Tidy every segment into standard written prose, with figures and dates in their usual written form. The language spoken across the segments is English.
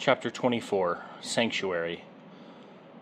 Chapter 24, Sanctuary.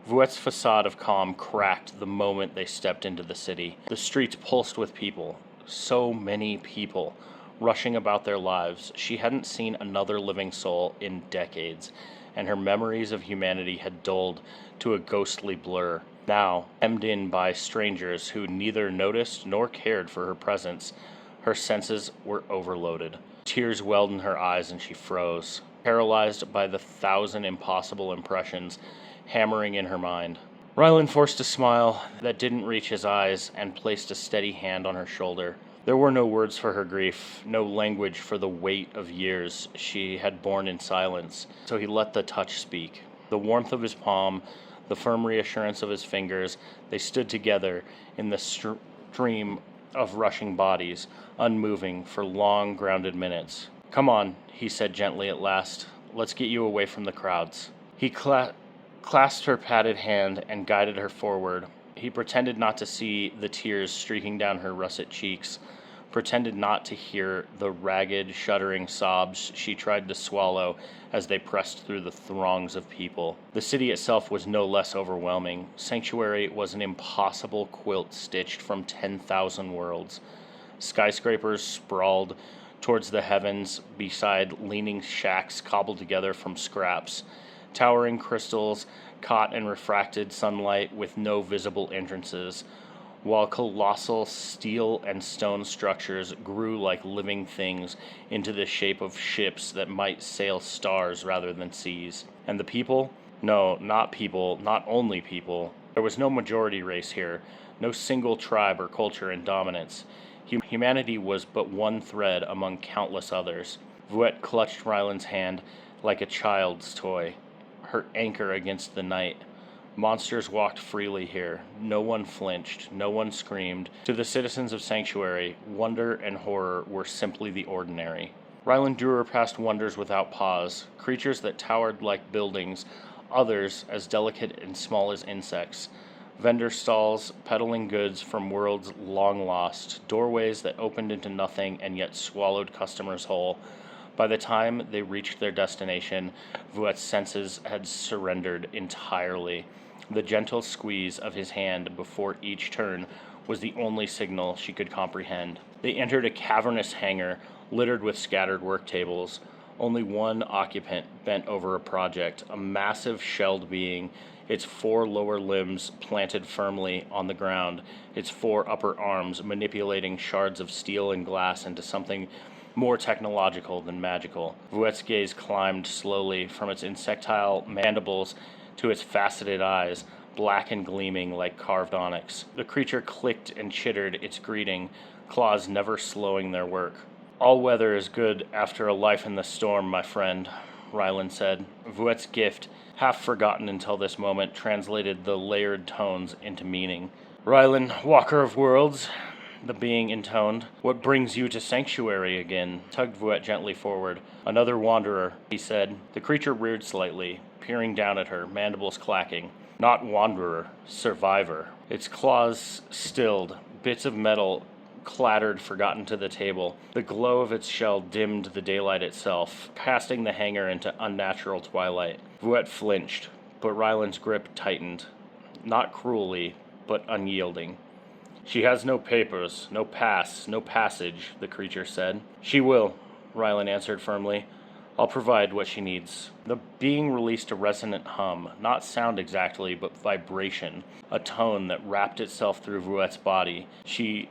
Vuet's facade of calm cracked the moment they stepped into the city. The streets pulsed with people. So many people, rushing about their lives. She hadn't seen another living soul in decades, and her memories of humanity had dulled to a ghostly blur. Now, hemmed in by strangers who neither noticed nor cared for her presence, her senses were overloaded. Tears welled in her eyes and she froze, paralyzed by the thousand impossible impressions hammering in her mind. Rylan forced a smile that didn't reach his eyes and placed a steady hand on her shoulder. There were no words for her grief, no language for the weight of years she had borne in silence, so he let the touch speak. The warmth of his palm, the firm reassurance of his fingers, they stood together in the stream of rushing bodies, unmoving for long, grounded minutes. "Come on," he said gently at last. "Let's get you away from the crowds." He clasped her padded hand and guided her forward. He pretended not to see the tears streaking down her russet cheeks, pretended not to hear the ragged, shuddering sobs she tried to swallow as they pressed through the throngs of people. The city itself was no less overwhelming. Sanctuary was an impossible quilt stitched from 10,000 worlds. Skyscrapers sprawled towards the heavens beside leaning shacks cobbled together from scraps. Towering crystals caught and refracted sunlight with no visible entrances, while colossal steel and stone structures grew like living things into the shape of ships that might sail stars rather than seas. And the people? No, not people, not only people. There was no majority race here, no single tribe or culture in dominance. Humanity was but one thread among countless others. Vuet clutched Ryland's hand like a child's toy, her anchor against the night. Monsters walked freely here. No one flinched. No one screamed. To the citizens of Sanctuary, wonder and horror were simply the ordinary. Ryland drew her past wonders without pause, creatures that towered like buildings, others as delicate and small as insects. Vendor stalls peddling goods from worlds long lost, doorways that opened into nothing and yet swallowed customers whole. By the time they reached their destination, Vuet's senses had surrendered entirely. The gentle squeeze of his hand before each turn was the only signal she could comprehend. They entered a cavernous hangar littered with scattered work tables. Only one occupant bent over a project, a massive shelled being, its 4 lower limbs planted firmly on the ground, its 4 upper arms manipulating shards of steel and glass into something more technological than magical. Vuet's gaze climbed slowly from its insectile mandibles to its faceted eyes, black and gleaming like carved onyx. The creature clicked and chittered its greeting, claws never slowing their work. "All weather is good after a life in the storm, my friend," Ryland said. Vuet's gift, half forgotten until this moment, translated the layered tones into meaning. "Ryland, Walker of Worlds," the being intoned. "What brings you to Sanctuary again?" Tugged Vuet gently forward. "Another wanderer," he said. The creature reared slightly, peering down at her, mandibles clacking. "Not wanderer, survivor." Its claws stilled, bits of metal clattered forgotten to the table. The glow of its shell dimmed the daylight itself, casting the hangar into unnatural twilight. Vuet flinched, but Ryland's grip tightened. Not cruelly, but unyielding. "She has no papers, no pass, no passage," the creature said. "She will," Ryland answered firmly. "I'll provide what she needs." The being released a resonant hum, not sound exactly, but vibration, a tone that wrapped itself through Vuet's body. She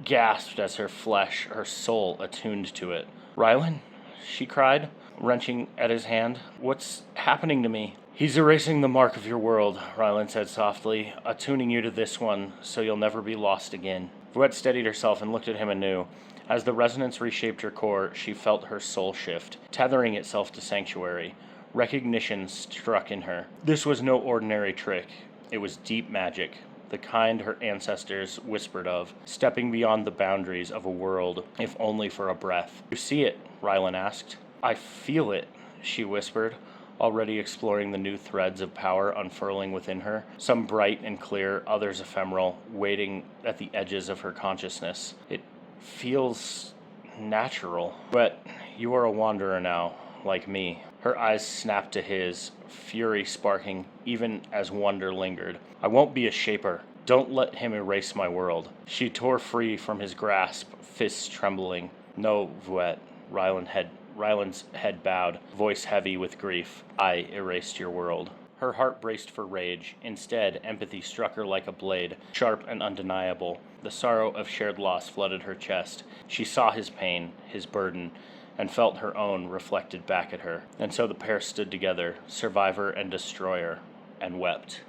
gasped as her flesh, her soul attuned to it. "Ryland?" she cried, wrenching at his hand. "What's happening to me?" "He's erasing the mark of your world," Ryland said softly, "attuning you to this one, so you'll never be lost again." Vuet steadied herself and looked at him anew. As the resonance reshaped her core, she felt her soul shift, tethering itself to Sanctuary. Recognition struck in her. This was no ordinary trick. It was deep magic, the kind her ancestors whispered of, stepping beyond the boundaries of a world, if only for a breath. "You see it?" Ryland asked. "I feel it," she whispered, already exploring the new threads of power unfurling within her, some bright and clear, others ephemeral, waiting at the edges of her consciousness. "It feels natural. But you are a wanderer now, like me." Her eyes snapped to his, fury sparking even as wonder lingered. I won't be a shaper. Don't let him erase my world. She tore free from his grasp, fists trembling. No, Vuet. Ryland's head bowed, voice heavy with grief. I erased your world. Her heart braced for rage. Instead, empathy struck her like a blade, sharp and undeniable. The sorrow of shared loss flooded her chest. She saw his pain, his burden, and felt her own reflected back at her. And so the pair stood together, survivor and destroyer, and wept.